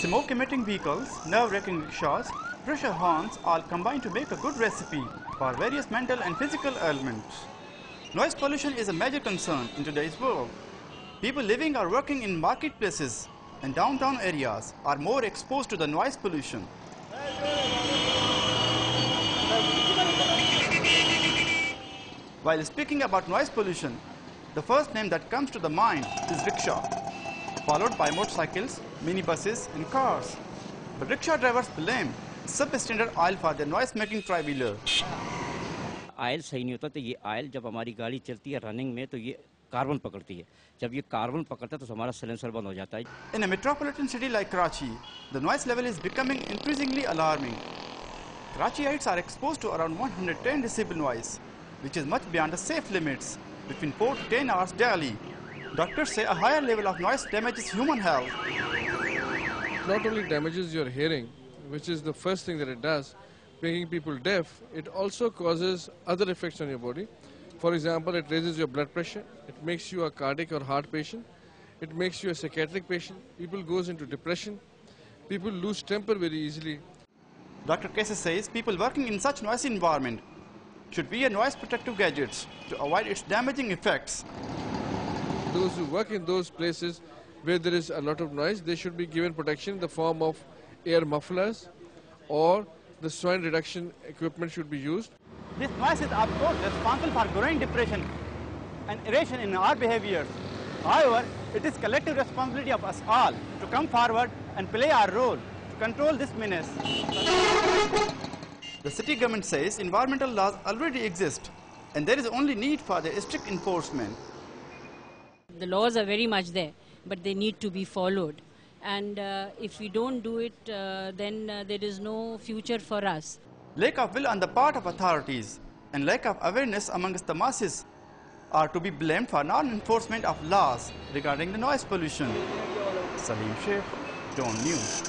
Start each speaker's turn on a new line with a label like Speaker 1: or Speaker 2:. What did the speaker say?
Speaker 1: Smoke-emitting vehicles, nerve-wracking rickshaws, pressure horns all combine to make a good recipe for various mental and physical ailments. Noise pollution is a major concern in today's world. People living or working in marketplaces and downtown areas are more exposed to the noise pollution. While speaking about noise pollution, the first name that comes to the mind is rickshaw, followed by motorcycles, minibuses and cars. But rickshaw drivers blame substandard oil for their noise-making tri-wheeler.
Speaker 2: Oil सही नहीं होता तो ये oil जब हमारी गाड़ी चलती है रनिंग में तो ये कार्बन पकड़ती है जब ये कार्बन पकड़ता है तो हमारा सिलेंसर बंद हो जाता है.
Speaker 1: In a metropolitan city like Karachi, the noise level is becoming increasingly alarming. Karachiites are exposed to around 110 decibel noise, which is much beyond the safe limits, between 4 to 10 hours daily. Doctors say a higher level of noise damages human health.
Speaker 3: Not only damages your hearing, which is the first thing that it does, making people deaf, it also causes other effects on your body. For example, it raises your blood pressure, it makes you a cardiac or heart patient, it makes you a psychiatric patient, people goes into depression, people lose temper very easily.
Speaker 1: Dr. Casey says people working in such noisy environment should wear noise protective gadgets to avoid its damaging effects.
Speaker 3: Those who work in those places where there is a lot of noise, they should be given protection in the form of air mufflers or the sound reduction equipment should be used.
Speaker 1: This noise is of course responsible for growing depression and irritation in our behaviors. However, it is collective responsibility of us all to come forward and play our role to control this menace. The city government says environmental laws already exist and there is only need for their strict enforcement.
Speaker 4: The laws are very much there, but they need to be followed. And if we don't do it, then there is no future for us.
Speaker 1: Lack of will on the part of authorities and lack of awareness amongst the masses are to be blamed for non-enforcement of laws regarding the noise pollution. Salim Sheikh, Dawn News.